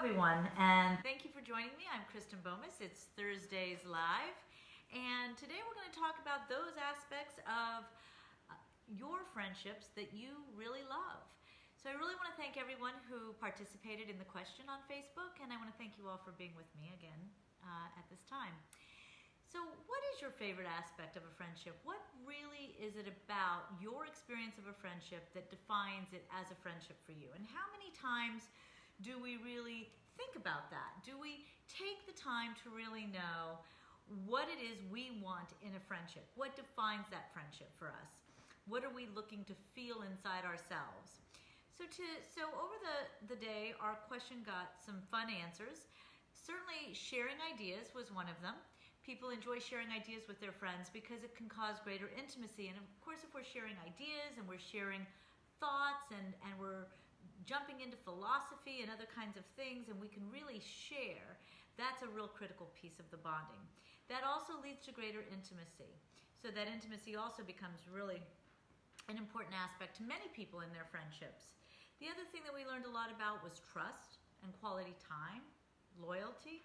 everyone, and thank you for joining me. I'm Kristen Bomas. It's Thursdays Live, and today we're going to talk about those aspects of your friendships that you really love. So I really want to thank everyone who participated in the question on Facebook, and I want to thank you all for being with me again at this time. So what is your favorite aspect of a friendship? What really is it about your experience of a friendship that defines it as a friendship for you? And how many times do we really think about that? Do we take the time to really know what it is we want in a friendship? What defines that friendship for us? What are we looking to feel inside ourselves? So over the day, our question got some fun answers. Certainly sharing ideas was one of them. People enjoy sharing ideas with their friends because it can cause greater intimacy. And of course, if we're sharing ideas and we're sharing thoughts and we're jumping into philosophy and other kinds of things, and we can really share, that's a real critical piece of the bonding. That also leads to greater intimacy. So that intimacy also becomes really an important aspect to many people in their friendships. The other thing that we learned a lot about was trust and quality time, loyalty.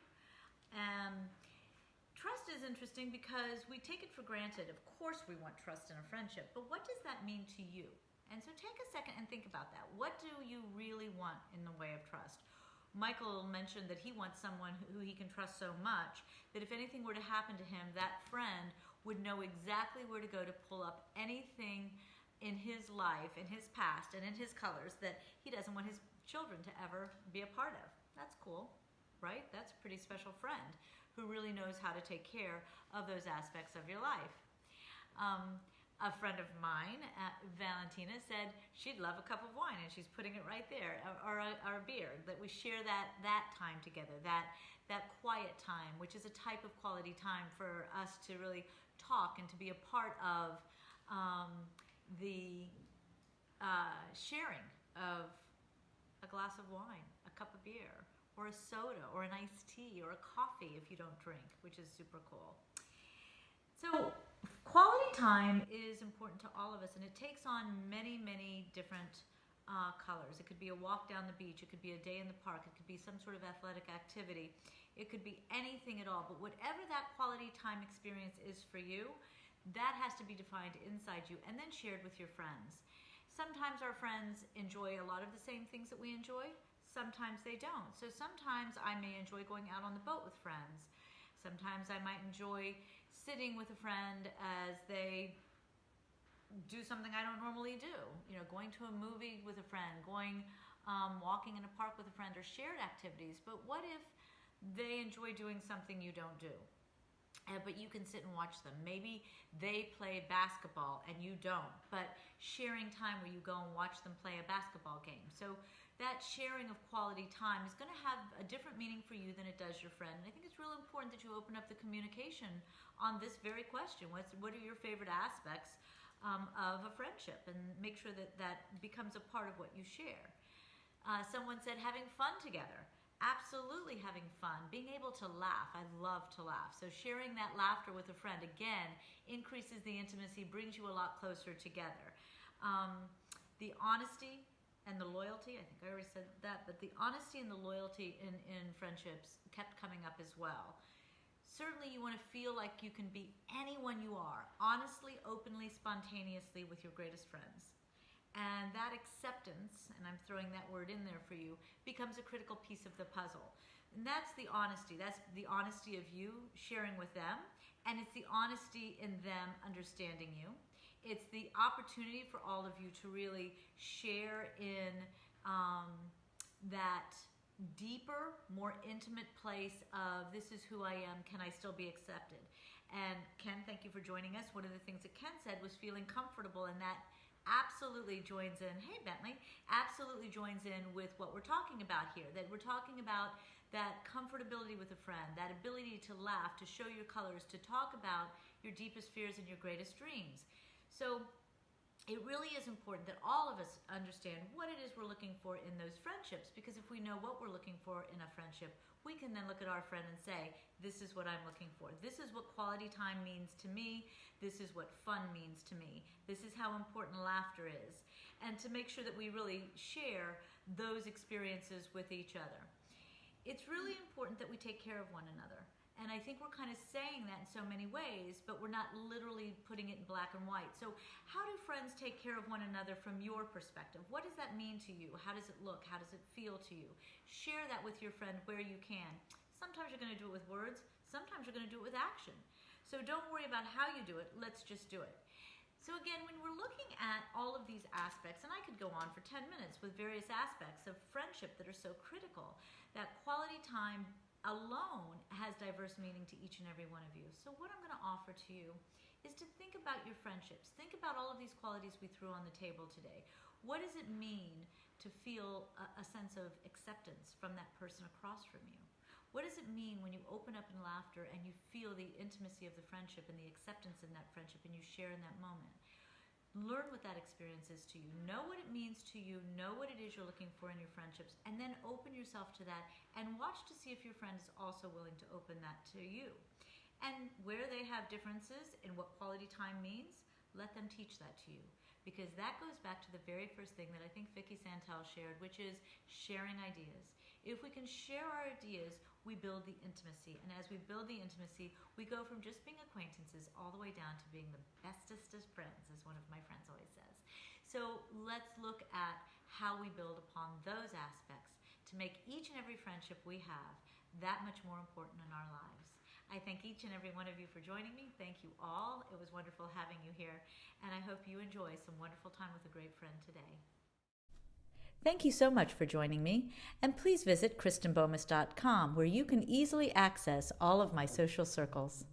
Trust is interesting because we take it for granted. Of course we want trust in a friendship, but what does that mean to you? And so take a second and think about that. What do you really want in the way of trust? Michael mentioned that he wants someone who he can trust so much that if anything were to happen to him, that friend would know exactly where to go to pull up anything in his life, in his past, and in his colors that he doesn't want his children to ever be a part of. That's cool, right? That's a pretty special friend who really knows how to take care of those aspects of your life. A friend of mine, Valentina, said she'd love a cup of wine, and she's putting it right there, or a beer, that we share that time together, that quiet time, which is a type of quality time for us to really talk and to be a part of the sharing of a glass of wine, a cup of beer, or a soda, or an iced tea, or a coffee if you don't drink, which is super cool. So quality time is important to all of us, and it takes on many, many different colors. It could be a walk down the beach, it could be a day in the park, it could be some sort of athletic activity, it could be anything at all. But whatever that quality time experience is for you, that has to be defined inside you and then shared with your friends. Sometimes our friends enjoy a lot of the same things that we enjoy. Sometimes they don't. So sometimes I may enjoy going out on the boat with friends. Sometimes I might enjoy sitting with a friend as they do something I don't normally do. You know, going to a movie with a friend, going walking in a park with a friend, or shared activities. But what if they enjoy doing something you don't do? But you can sit and watch them. Maybe they play basketball and you don't, but sharing time where you go and watch them play a basketball game. So that sharing of quality time is going to have a different meaning for you than it does your friend. And I think it's really important that you open up the communication on this very question. What are your favorite aspects of a friendship? And make sure that that becomes a part of what you share. Someone said having fun together. Absolutely having fun, being able to laugh. I love to laugh. So sharing that laughter with a friend, again, increases the intimacy, brings you a lot closer together. The honesty and the loyalty, I think I already said that, but the honesty and the loyalty in friendships kept coming up as well. Certainly you want to feel like you can be anyone you are, honestly, openly, spontaneously with your greatest friends. And that acceptance, and I'm throwing that word in there for you, becomes a critical piece of the puzzle. And that's the honesty. That's the honesty of you sharing with them, and it's the honesty in them understanding you. It's the opportunity for all of you to really share in that deeper, more intimate place of this is who I am, can I still be accepted? And Ken, thank you for joining us. One of the things that Ken said was feeling comfortable, and that absolutely joins in, hey Bentley, absolutely joins in with what we're talking about here, that we're talking about that comfortability with a friend, that ability to laugh, to show your colors, to talk about your deepest fears and your greatest dreams. So it really is important that all of us understand what it is we're looking for in those friendships, because if we know what we're looking for in a friendship, we can then look at our friend and say, this is what I'm looking for. This is what quality time means to me. This is what fun means to me. This is how important laughter is. And to make sure that we really share those experiences with each other. it's really important that we take care of one another. And I think we're kind of saying that in so many ways, but we're not literally putting it in black and white. So how do friends take care of one another from your perspective? What does that mean to you? How does it look? How does it feel to you? Share that with your friend where you can. Sometimes you're going to do it with words. Sometimes you're going to do it with action. So don't worry about how you do it. Let's just do it. So again, when we're looking at all of these aspects, and I could go on for 10 minutes with various aspects of friendship that are so critical, that quality time alone has diverse meaning to each and every one of you. So what I'm going to offer to you is to think about your friendships. Think about all of these qualities we threw on the table today. What does it mean to feel a sense of acceptance from that person across from you? What does it mean when you open up in laughter and you feel the intimacy of the friendship and the acceptance in that friendship and you share in that moment? Learn what that experience is to you. Know what it means to you. Know what it is you're looking for in your friendships. And then open yourself to that and watch to see if your friend is also willing to open that to you. And where they have differences in what quality time means, let them teach that to you. Because that goes back to the very first thing that I think Vicky Santel shared, which is sharing ideas. If we can share our ideas, we build the intimacy. And as we build the intimacy, we go from just being acquaintances all the way down to being the bestest of friends, as one of my friends always says. So let's look at how we build upon those aspects to make each and every friendship we have that much more important in our lives. I thank each and every one of you for joining me. Thank you all. It was wonderful having you here, and I hope you enjoy some wonderful time with a great friend today. Thank you so much for joining me, and please visit KristenBomas.com, where you can easily access all of my social circles.